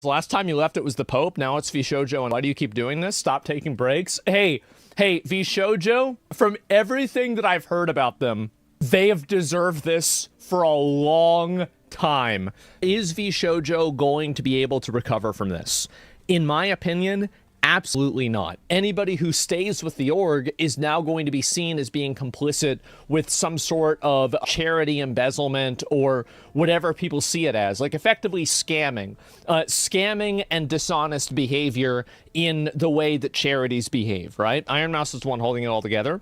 Last time you left, it was the Pope. Now it's VShojo. And why do you keep doing this? Stop taking breaks. Hey, VShojo, from everything that I've heard about them, they have deserved this for a long time. Is VShojo going to be able to recover from this? In my opinion, absolutely not. Anybody who stays with the org is now going to be seen as being complicit with some sort of charity embezzlement or whatever people see it as, like effectively scamming. Scamming and dishonest behavior in the way that charities behave, right? Ironmouse is the one holding it all together.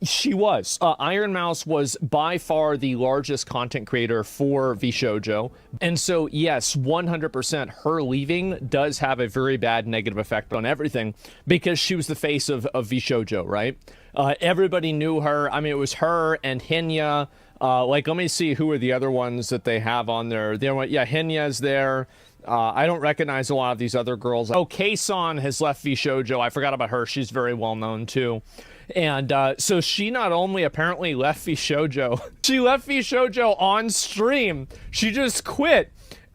She was. Ironmouse was by far the largest content creator for VShojo. And so, yes, 100% her leaving does have a very bad negative effect on everything because she was the face of VShojo, right? Everybody knew her. I mean, it was her and Hinya. Like, let me see who are the other ones that they have on there. Yeah, Hinya's there. I don't recognize a lot of these other girls. Oh, Kson has left VShojo. I forgot about her. She's very well known, too. And so she not only apparently left VShojo, she left VShojo on stream. She just quit.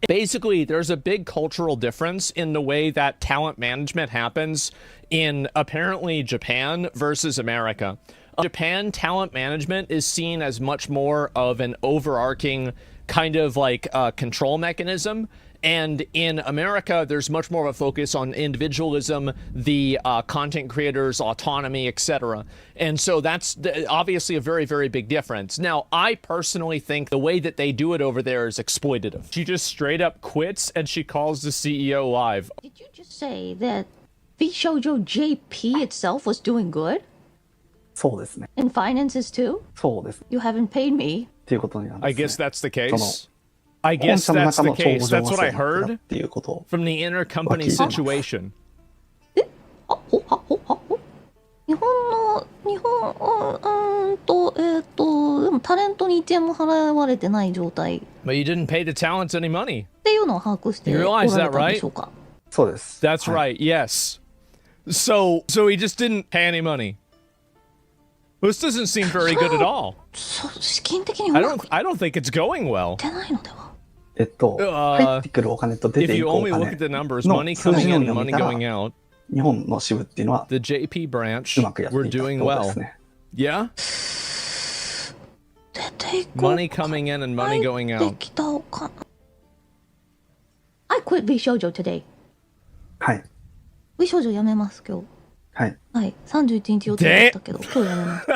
Basically, there's a big cultural difference in the way that talent management happens in apparently Japan versus America. Japan talent management is seen as much more of an overarching kind of like control mechanism. And in America, there's much more of a focus on individualism, the content creators' autonomy, etc. And so that's obviously a very, very big difference. Now, I personally think the way that they do it over there is exploitative. She just straight up quits and she calls the CEO live. Did you just say that VShojo JP itself was doing good? そうですね。 In finances too? そうです。 You haven't paid me. っていうことになるんですね。 I guess that's the case. I guess that's the case. That's what I heard from the intercompany situation. 日本でもタレントに1円も払われてない状態。 But you didn't pay the talents any money. っていうのを把握しておられたんでしょうか。そうです。 That's right. Yes. So he just didn't pay any money. This doesn't seem very good at all. 資金的にうまくい I don't think it's going well. ってないのでは。入ってくるお金と出 If てい you くお only 金 look at the numbers, の money 数 coming 字 in の and み money 見たら going out, 日本の支部っていうのは the JP branch, うまくやって we're いたってこ doing とで well. すね。Yeah? 出ていこう Money coming in and money going 入って out. きたお金。I quit VShojo today. はい。VShojo やめます今日。はい。はい。31日予定だったけど、今日やめます。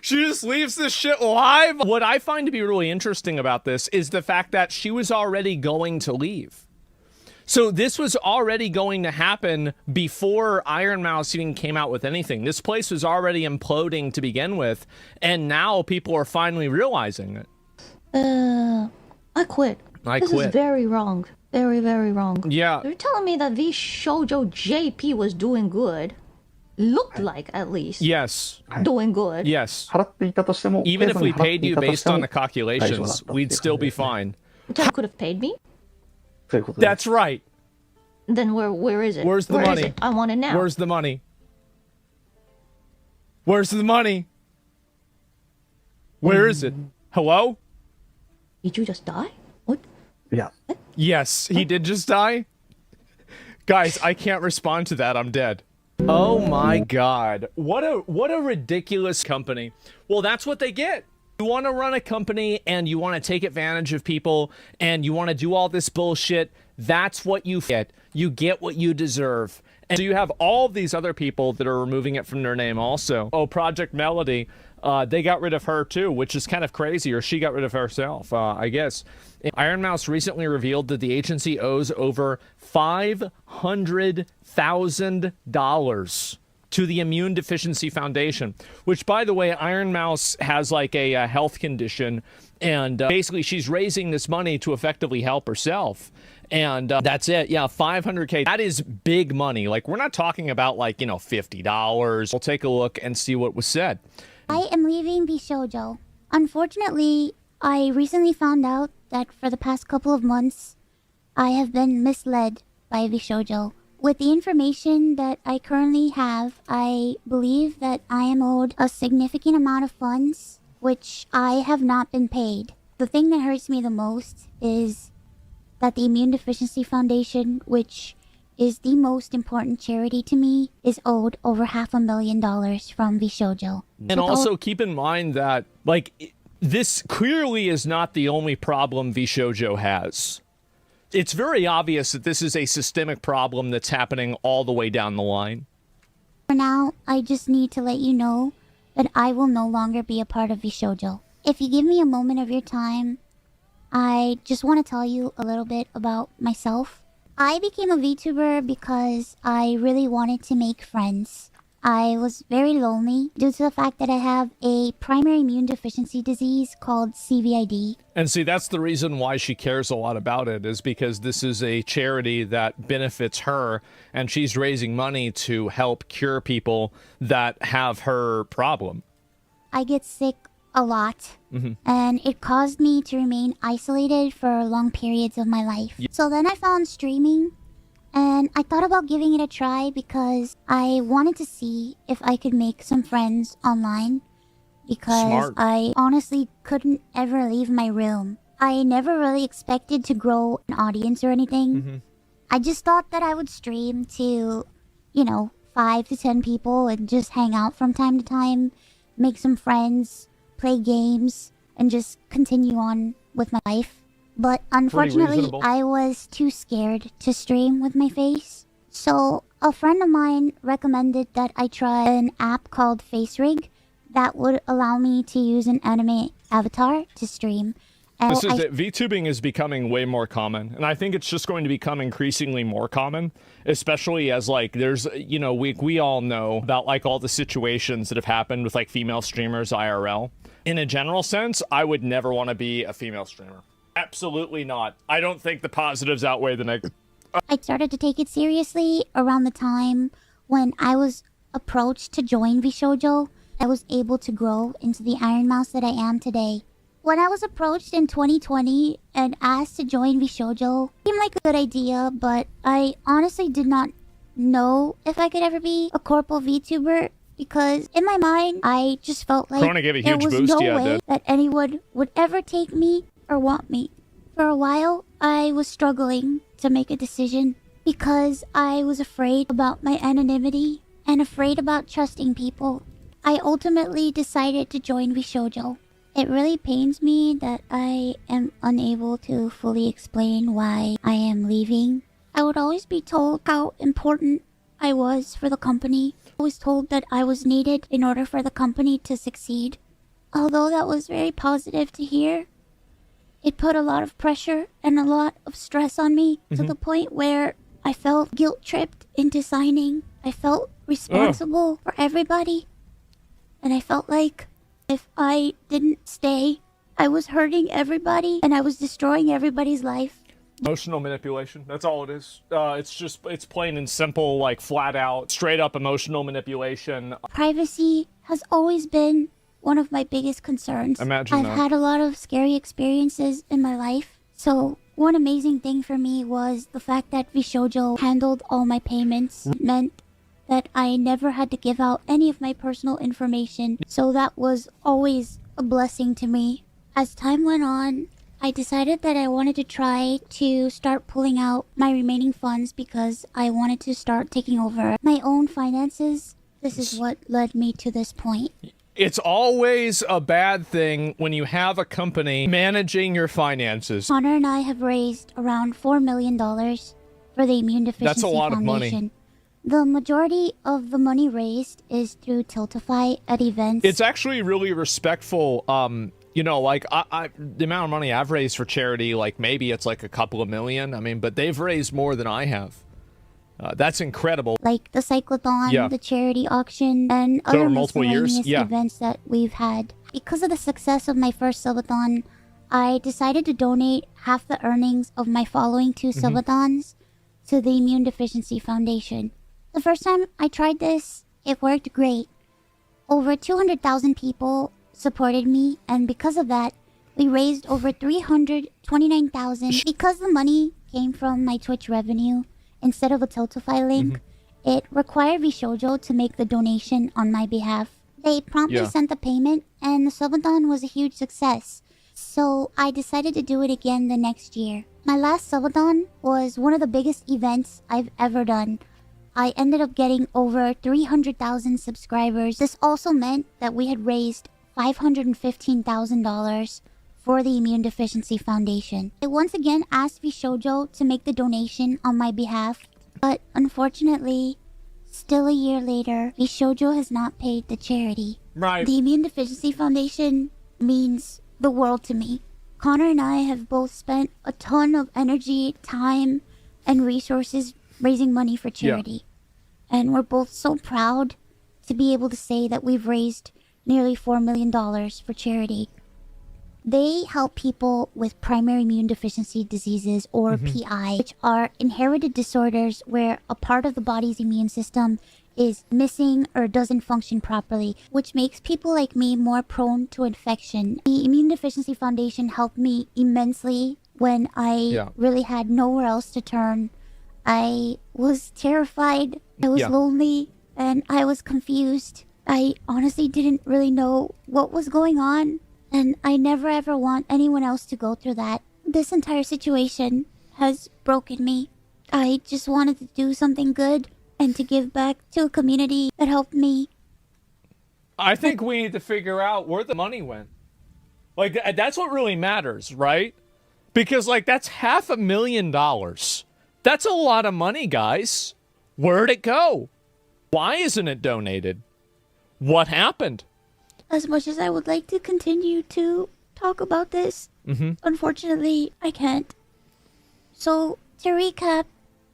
She just leaves this shit live. What I find to be really interesting about this is the fact that she was already going to leave. So this was already going to happen before Ironmouse even came out with anything. This place was already imploding to begin with, and now people are finally realizing it. I quit. This is very wrong. Very, very wrong. Yeah. You're telling me that VShojo JP was doing good. Looked like, at least. Yes. Doing good. Yes. 払っていたとしても、 Even if we 払って paid い you たとし based ても on the calculations, we'd still be fine. Which I could have paid me? ということで That's right. Then where is it? Where's the Where is money? it? I want it now. Where's the money? Where's the money? Where is it? Hello? Did you just die? What? いや、 Yes, he did just die. Guys, I can't respond to that. I'm dead. Oh my god. What a ridiculous company. Well, that's what they get. You want to run a company and you want to take advantage of people and you want to do all this bullshit. That's what you get. You get what you deserve. And so you have all of these other people that are removing it from their name also. Oh, Project Melody. They got rid of her too, which is kind of crazy, or she got rid of herself, I guess. Ironmouse recently revealed that the agency owes over $500,000 to the Immune Deficiency Foundation, which, by the way, Ironmouse has like a health condition, and basically she's raising this money to effectively help herself. And that's it. Yeah, $500K. That is big money. Like, we're not talking about like, you know, $50. We'll take a look and see what was said. I am leaving VShojo. Unfortunately, I recently found out that for the past couple of months, I have been misled by VShojo. With the information that I currently have, I believe that I am owed a significant amount of funds, which I have not been paid. The thing that hurts me the most is that the Immune Deficiency Foundation, which is the most important charity to me, is owed over $500,000 from VShojo. And also keep in mind that, like, this clearly is not the only problem VShojo has. It's very obvious that this is a systemic problem that's happening all the way down the line. For now, I just need to let you know that I will no longer be a part of VShojo. If you give me a moment of your time, I just want to tell you a little bit about myself. I became a VTuber because I really wanted to make friends. I was very lonely due to the fact that I have a primary immune deficiency disease called CVID. And see, that's the reason why she cares a lot about it, is because this is a charity that benefits her, and she's raising money to help cure people that have her problem. I get sick a lot, and it caused me to remain isolated for long periods of my life. So then I found streaming, and I thought about giving it a try because I wanted to see if I could make some friends online, because Smart. I honestly couldn't ever leave my room. I never really expected to grow an audience or anything. I just thought that I would stream to, 5 to 10 people and just hang out from time to time, make some friends, play games, and just continue on with my life. But unfortunately, reasonable. I was too scared to stream with my face. So a friend of mine recommended that I try an app called FaceRig that would allow me to use an anime avatar to stream. And This is it. VTubing is becoming way more common, and I think it's just going to become increasingly more common, especially as, like, there's, we all know about, like, all the situations that have happened with, like, female streamers IRL. In a general sense, I would never want to be a female streamer. Absolutely not. I don't think the positives outweigh the negatives. I started to take it seriously around the time when I was approached to join VShojo. I was able to grow into the Ironmouse that I am today. When I was approached in 2020 and asked to join VShojo, it seemed like a good idea, but I honestly did not know if I could ever be a corporal VTuber, because in my mind, I just felt like Corona gave a there huge was boost, no yeah, it way did. that anyone would ever take me or want me. For a while, I was struggling to make a decision because I was afraid about my anonymity and afraid about trusting people. I ultimately decided to join VShojo. It really pains me that I am unable to fully explain why I am leaving. I would always be told how important I was for the company. I was told that I was needed in order for the company to succeed. Although that was very positive to hear, it put a lot of pressure and a lot of stress on me to the point where I felt guilt-tripped into signing. I felt responsible for everybody. And I felt like if I didn't stay, I was hurting everybody and I was destroying everybody's life. Emotional manipulation. That's all it is. It's plain and simple, like, flat out, straight up emotional manipulation. Privacy has always been one of my biggest concerns. Imagine I've that. had a lot of scary experiences in my life. So one amazing thing for me was the fact that VShojo handled all my payments. It meant that I never had to give out any of my personal information. So that was always a blessing to me. As time went on, I decided that I wanted to try to start pulling out my remaining funds because I wanted to start taking over my own finances. This is what led me to this point. It's always a bad thing when you have a company managing your finances. Connor and I have raised around $4 million for the Immune Deficiency That's a lot of Foundation. money. The majority of the money raised is through Tiltify at events. It's actually really respectful. Like, I the amount of money I've raised for charity, like, maybe it's like a couple of million. I mean, but they've raised more than I have. That's incredible. Like the Cyclothon, Yeah. the charity auction, and Over other multiple years? miscellaneous Yeah. events that we've had. Because of the success of my first subathon, I decided to donate half the earnings of my following 2 subathons to the Immune Deficiency Foundation. The first time I tried this, it worked great. Over 200,000 people supported me, and because of that, we raised over 329,000. Because the money came from my Twitch revenue instead of a Tiltify link, it required VShojo to make the donation on my behalf. They promptly Yeah. sent the payment, and the subathon was a huge success. So I decided to do it again the next year. My last subathon was one of the biggest events I've ever done. I ended up getting over 300,000 subscribers. This also meant that we had raised $515,000 for the Immune Deficiency Foundation. I once again asked VShojo to make the donation on my behalf, but unfortunately, still a year later, VShojo has not paid the charity. Right. The Immune Deficiency Foundation means the world to me. Connor and I have both spent a ton of energy, time, and resources raising money for charity. Yeah. And we're both so proud to be able to say that we've raised nearly $4 million for charity. They help people with primary immune deficiency diseases, or PI, which are inherited disorders where a part of the body's immune system is missing or doesn't function properly, which makes people like me more prone to infection. The Immune Deficiency Foundation helped me immensely when I really had nowhere else to turn. I was terrified, I was lonely, and I was confused. I honestly didn't really know what was going on, and I never ever want anyone else to go through that. This entire situation has broken me. I just wanted to do something good and to give back to a community that helped me. I think we need to figure out where the money went. Like, that's what really matters, right? Because, like, that's $500,000. That's a lot of money, guys. Where'd it go? Why isn't it donated? What happened? As much as I would like to continue to talk about this, unfortunately, I can't. So, to recap,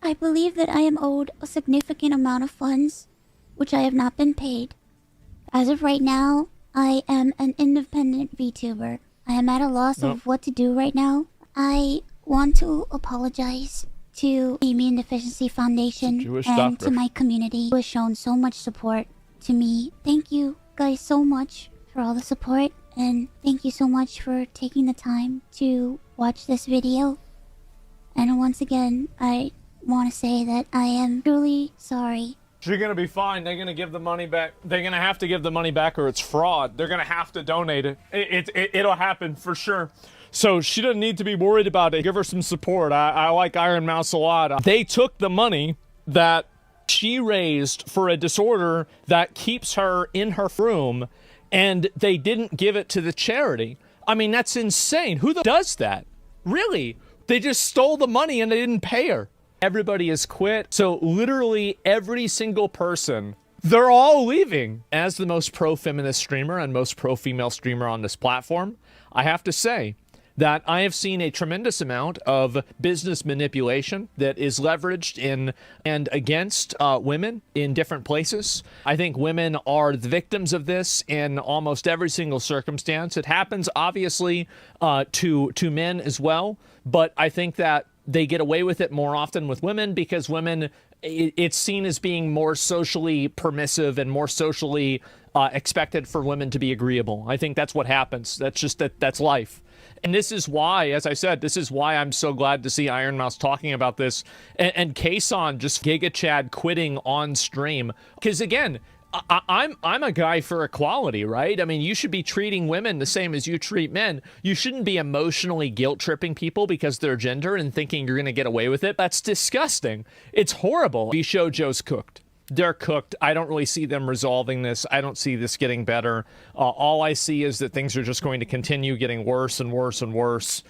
I believe that I am owed a significant amount of funds, which I have not been paid. As of right now, I am an independent VTuber. I am at a loss of what to do right now. I want to apologize to the Immune Deficiency Foundation and to my community who has shown so much support to me. Thank you guys so much for all the support, and thank you so much for taking the time to watch this video. And once again, I want to say that I am truly sorry. You're gonna be fine. They're gonna give the money back. They're gonna have to give the money back, or it's fraud. They're gonna have to donate it. It'll happen for sure. So she doesn't need to be worried about it. Give her some support. I like Ironmouse a lot. They took the money that she raised for a disorder that keeps her in her room, and they didn't give it to the charity. I mean, that's insane. Who does that? Really? They just stole the money and they didn't pay her. Everybody has quit. So literally every single person, they're all leaving. As the most pro-feminist streamer and most pro-female streamer on this platform, I have to say that I have seen a tremendous amount of business manipulation that is leveraged in and against women in different places. I think women are the victims of this in almost every single circumstance. It happens obviously to men as well, but I think that they get away with it more often with women because women, it's seen as being more socially permissive and more socially expected for women to be agreeable. I think that's what happens. That's life. And this is why, as I said, this is why I'm so glad to see Ironmouse talking about this and Kson just Giga Chad quitting on stream. Because again, I'm a guy for equality, right? I mean, you should be treating women the same as you treat men. You shouldn't be emotionally guilt-tripping people because they're gender and thinking you're going to get away with it. That's disgusting. It's horrible. VShojo's cooked. They're cooked. I don't really see them resolving this. I don't see this getting better. All I see is that things are just going to continue getting worse and worse and worse.